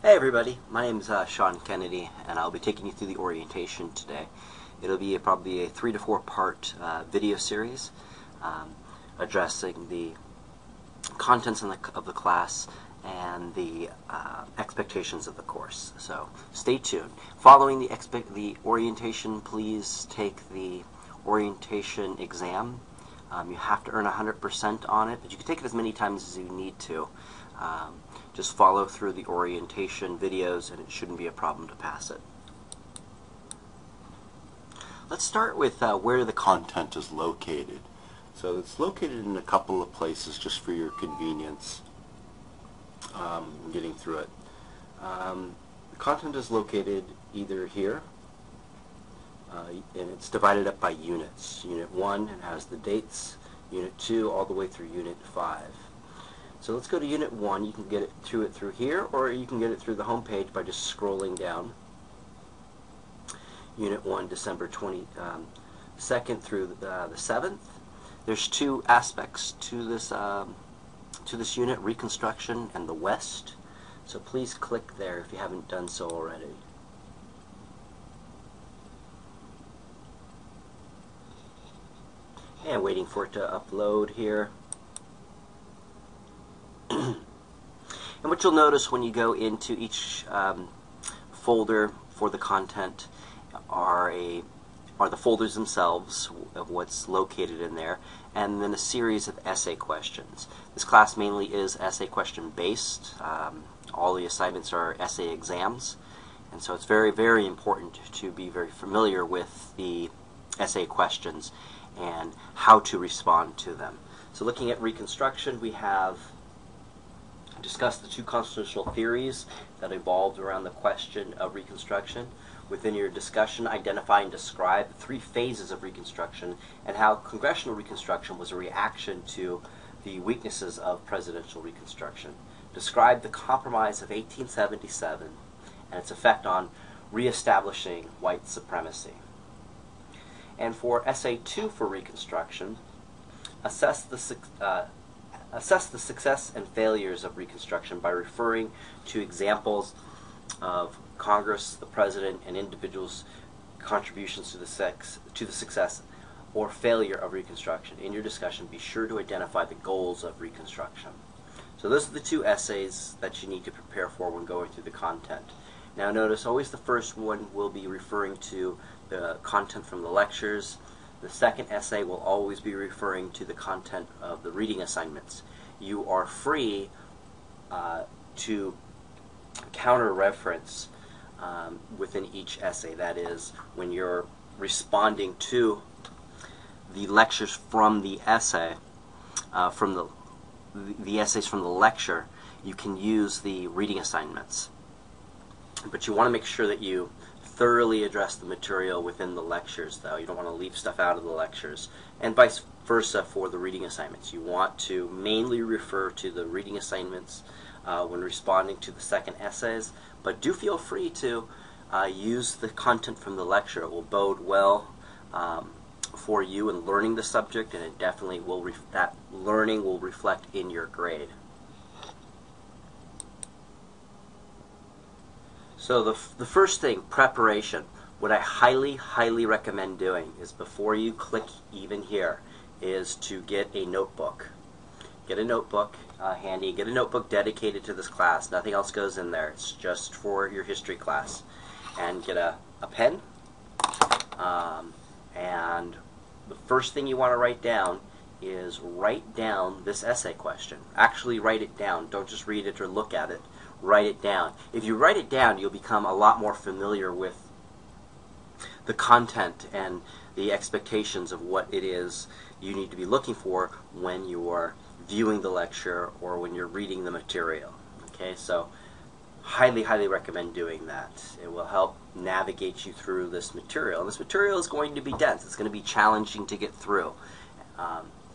Hey everybody, my name is Sean Kennedy, and I'll be taking you through the orientation today. It'll be probably a 3 to 4 part video series addressing the contents of the class and the expectations of the course. So stay tuned. Following the orientation, please take the orientation exam. You have to earn 100% on it, but you can take it as many times as you need to. Just follow through the orientation videos and it shouldn't be a problem to pass it. Let's start with where the content is located. So it's located in a couple of places just for your convenience getting through it. The content is located either here, and it's divided up by units. Unit 1 has the dates, Unit 2 all the way through Unit 5. So let's go to Unit 1. You can get it through here, or you can get it through the home page by just scrolling down. Unit 1, December 22nd through the 7th. There's two aspects to this unit, Reconstruction and the West. So please click there if you haven't done so already. And waiting for it to upload here. And what you'll notice when you go into each folder for the content are the folders themselves of what's located in there, and then a series of essay questions. This class mainly is essay question based. All the assignments are essay exams, and so it's very, very important to be very familiar with the essay questions and how to respond to them. So looking at Reconstruction, we have discussed the two constitutional theories that evolved around the question of Reconstruction. Within your discussion, identify and describe the three phases of Reconstruction and how congressional Reconstruction was a reaction to the weaknesses of presidential Reconstruction. Describe the Compromise of 1877 and its effect on reestablishing white supremacy. And for Essay 2 for Reconstruction, assess the success and failures of Reconstruction by referring to examples of Congress, the President, and individuals' contributions to the success or failure of Reconstruction. In your discussion, be sure to identify the goals of Reconstruction. So those are the two essays that you need to prepare for when going through the content. Now notice always the first one will be referring to the content from the lectures. The second essay will always be referring to the content of the reading assignments. You are free to counter-reference within each essay. That is, when you're responding to the lectures from the essay, from the essays from the lecture, you can use the reading assignments. But you want to make sure that you thoroughly address the material within the lectures, though. You don't want to leave stuff out of the lectures. And vice versa for the reading assignments. You want to mainly refer to the reading assignments when responding to the second essays, but do feel free to use the content from the lecture. It will bode well for you in learning the subject, and it definitely will that learning will reflect in your grade. So the first thing, preparation. What I highly, highly recommend doing is before you click even here is to get a notebook. Get a notebook handy. Get a notebook dedicated to this class. Nothing else goes in there. It's just for your history class. And get a pen. And the first thing you want to write down is write down this essay question. Actually write it down. Don't just read it or look at it. Write it down. If you write it down, you'll become a lot more familiar with the content and the expectations of what it is you need to be looking for when you are viewing the lecture or when you're reading the material. Okay, so highly, highly recommend doing that. It will help navigate you through this material. And this material is going to be dense. It's going to be challenging to get through.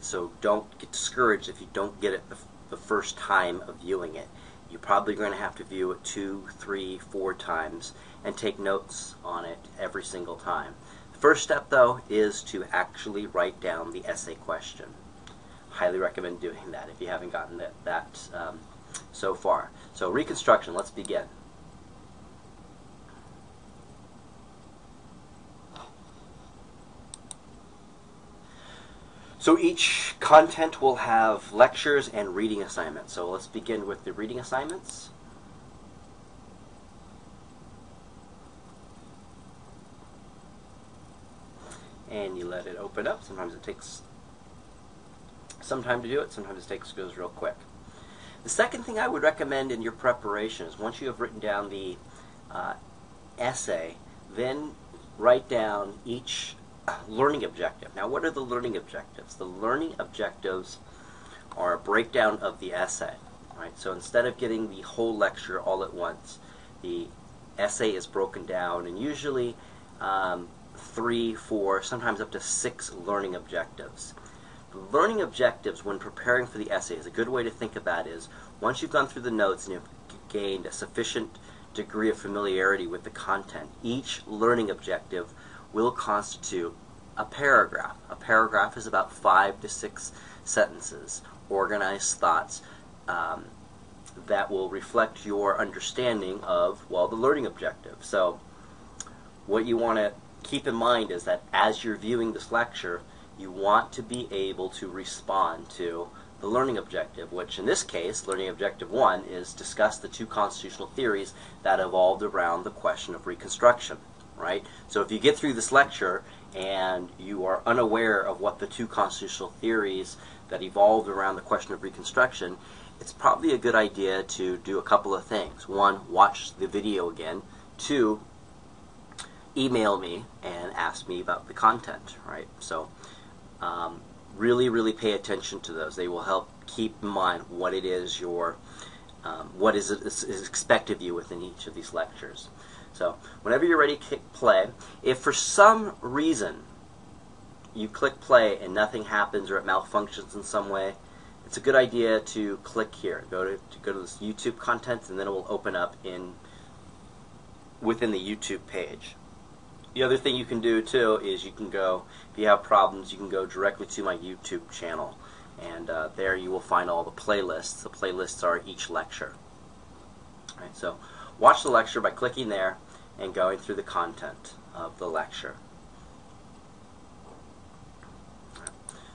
So don't get discouraged if you don't get it the first time of viewing it. You're probably going to have to view it 2, 3, 4 times and take notes on it every single time. The first step, though, is to actually write down the essay question. Highly recommend doing that if you haven't gotten that so far. So Reconstruction, let's begin. So each content will have lectures and reading assignments. So let's begin with the reading assignments. And you let it open up. Sometimes it takes some time to do it. Sometimes it goes real quick. The second thing I would recommend in your preparation is once you have written down the essay, then write down each learning objective. Now, what are the learning objectives? The learning objectives are a breakdown of the essay. Right? So instead of getting the whole lecture all at once, the essay is broken down, and usually 3, 4, sometimes up to 6 learning objectives. The learning objectives, when preparing for the essay, is a good way to think about is once you've gone through the notes and you've gained a sufficient degree of familiarity with the content, each learning objective will constitute a paragraph. A paragraph is about 5 to 6 sentences, organized thoughts that will reflect your understanding of, well, the learning objective. So what you want to keep in mind is that as you're viewing this lecture, you want to be able to respond to the learning objective, which in this case, learning objective 1 is discuss the 2 constitutional theories that evolved around the question of Reconstruction. Right? So if you get through this lecture and you are unaware of what the 2 constitutional theories that evolved around the question of Reconstruction, it's probably a good idea to do a couple of things. 1, watch the video again. 2, email me and ask me about the content. Right? So really pay attention to those. They will help keep in mind what it is what is expected of you within each of these lectures. So whenever you're ready, click play. If for some reason you click play and nothing happens or it malfunctions in some way, it's a good idea to click here. Go to this YouTube content, and then it will open up within the YouTube page. The other thing you can do too is you can go, if you have problems, you can go directly to my YouTube channel, and there you will find all the playlists. The playlists are each lecture. All right, so watch the lecture by clicking there and going through the content of the lecture.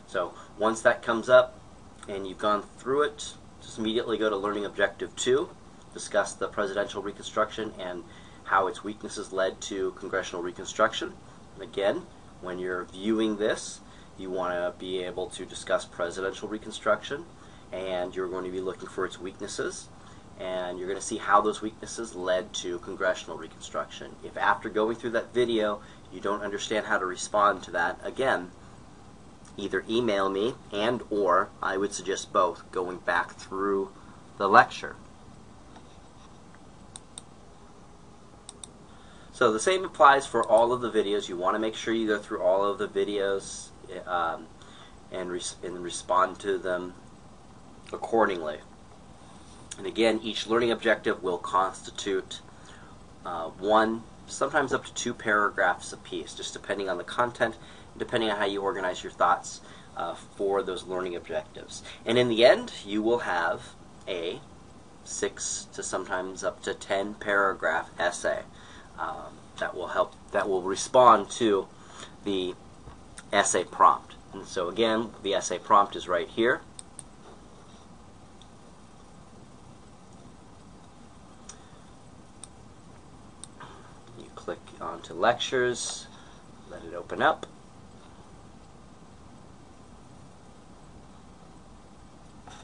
So once that comes up and you've gone through it, just immediately go to Learning Objective 2, discuss the presidential reconstruction and how its weaknesses led to congressional reconstruction. And again, when you're viewing this, you want to be able to discuss presidential reconstruction, and you're going to be looking for its weaknesses. And you're going to see how those weaknesses led to congressional reconstruction. If after going through that video you don't understand how to respond to that, again, either email me or I would suggest both, going back through the lecture. So the same applies for all of the videos. You want to make sure you go through all of the videos and respond to them accordingly. And again, each learning objective will constitute 1, sometimes up to 2 paragraphs apiece, just depending on the content, depending on how you organize your thoughts for those learning objectives. And in the end, you will have a 6 to sometimes up to 10 paragraph essay that will respond to the essay prompt. And so again, the essay prompt is right here. Click onto lectures, let it open up.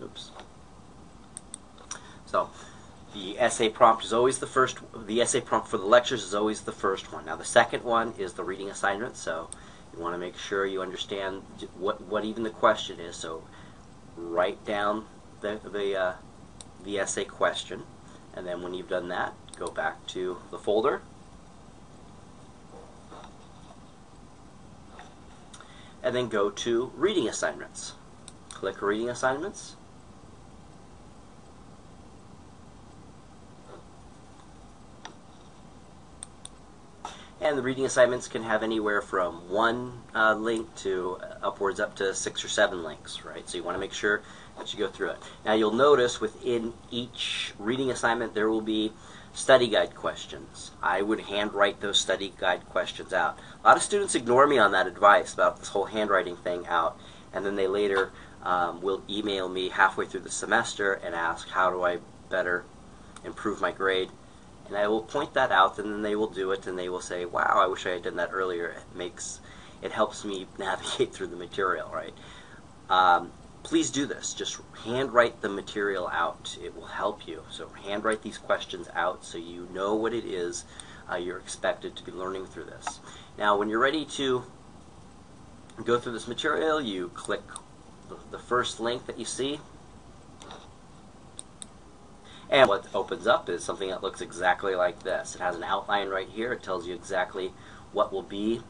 Oops. So the essay prompt is always the first. The essay prompt for the lectures is always the first one. Now the second one is the reading assignment. So you want to make sure you understand what even the question is. So write down the essay question, and then when you've done that, go back to the folder. And then go to Reading Assignments. Click Reading Assignments. And the reading assignments can have anywhere from 1 link to upwards up to 6 or 7 links, right? So you want to make sure that you go through it. Now you'll notice within each reading assignment there will be study guide questions. I would handwrite those study guide questions out. A lot of students ignore me on that advice about this whole handwriting thing out, and then they later will email me halfway through the semester and ask, how do I better improve my grade? And I will point that out, and then they will do it, and they will say, wow, I wish I had done that earlier. It helps me navigate through the material, right? Please do this. Just handwrite the material out. It will help you. So handwrite these questions out so you know what it is you're expected to be learning through this. Now, when you're ready to go through this material, you click the first link that you see. And what opens up is something that looks exactly like this. It has an outline right here. It tells you exactly what will be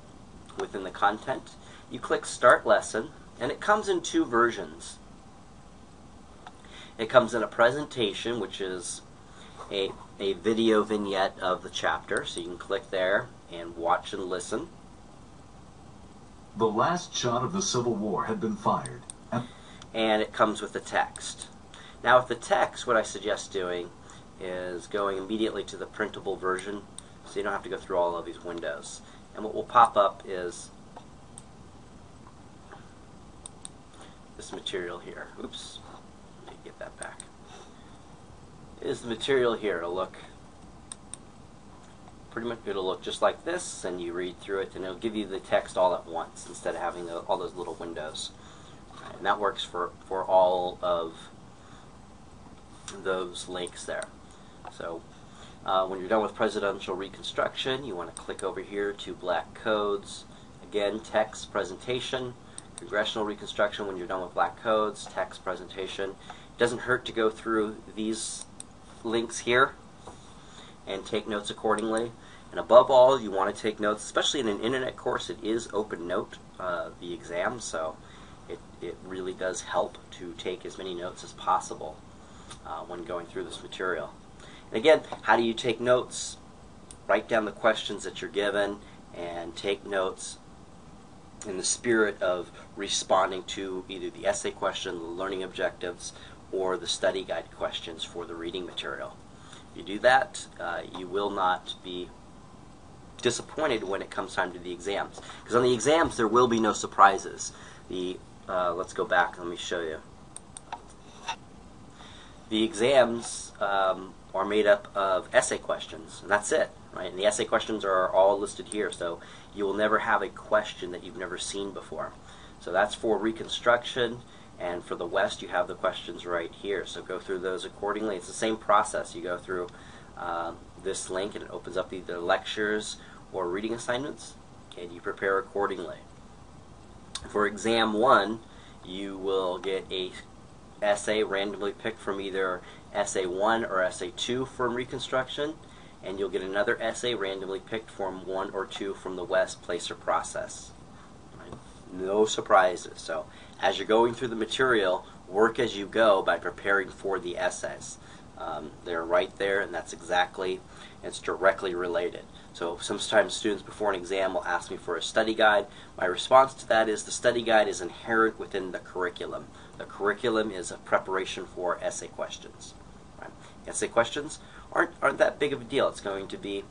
within the content. You click Start Lesson, and it comes in two versions. It comes in a presentation, which is a video vignette of the chapter, so you can click there and watch and listen. The last shot of the Civil War had been fired. And it comes with the text. Now with the text, what I suggest doing is going immediately to the printable version so you don't have to go through all of these windows. And what will pop up is this material here. Oops, let me get that back. Is the material here. It'll look just like this, and you read through it, and it'll give you the text all at once instead of having all those little windows. And that works for all of those links there. So when you're done with presidential reconstruction, you want to click over here to black codes. Again, text, presentation. Congressional reconstruction, when you're done with black codes, text, presentation. It doesn't hurt to go through these links here and take notes accordingly. And above all, you want to take notes, especially in an internet course. It is open note, the exam, so it really does help to take as many notes as possible when going through this material. And again, how do you take notes? Write down the questions that you're given and take notes in the spirit of responding to either the essay question, the learning objectives, or the study guide questions for the reading material. If you do that, you will not be disappointed when it comes time to the exams. Because on the exams, there will be no surprises. Let's go back, let me show you. The exams are made up of essay questions, and that's it, right? And the essay questions are all listed here, so you will never have a question that you've never seen before. So that's for Reconstruction, and for the West, you have the questions right here. So go through those accordingly. It's the same process. You go through this link, and it opens up either lectures or reading assignments, and you prepare accordingly. For Exam 1, you will get a essay randomly picked from either Essay 1 or Essay 2 from Reconstruction, and you'll get another essay randomly picked from 1 or 2 from the West, Place, or Process. Right? No surprises. So as you're going through the material, work as you go by preparing for the essays. They're right there, and it's directly related. So sometimes students before an exam will ask me for a study guide. My response to that is the study guide is inherent within the curriculum. The curriculum is a preparation for essay questions. Right? Essay questions aren't that big of a deal. It's going to be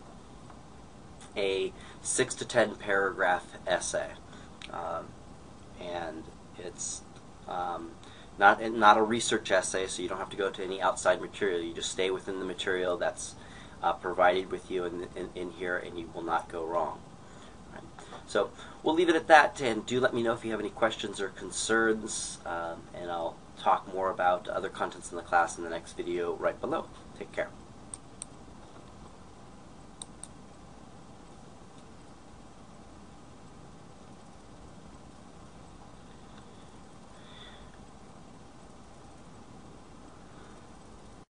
a 6 to 10 paragraph essay, and it's not a research essay, so you don't have to go to any outside material. You just stay within the material that's provided with you in here, and you will not go wrong. Right? So we'll leave it at that, and do let me know if you have any questions or concerns, and I'll talk more about other contents in the class in the next video right below. Take care.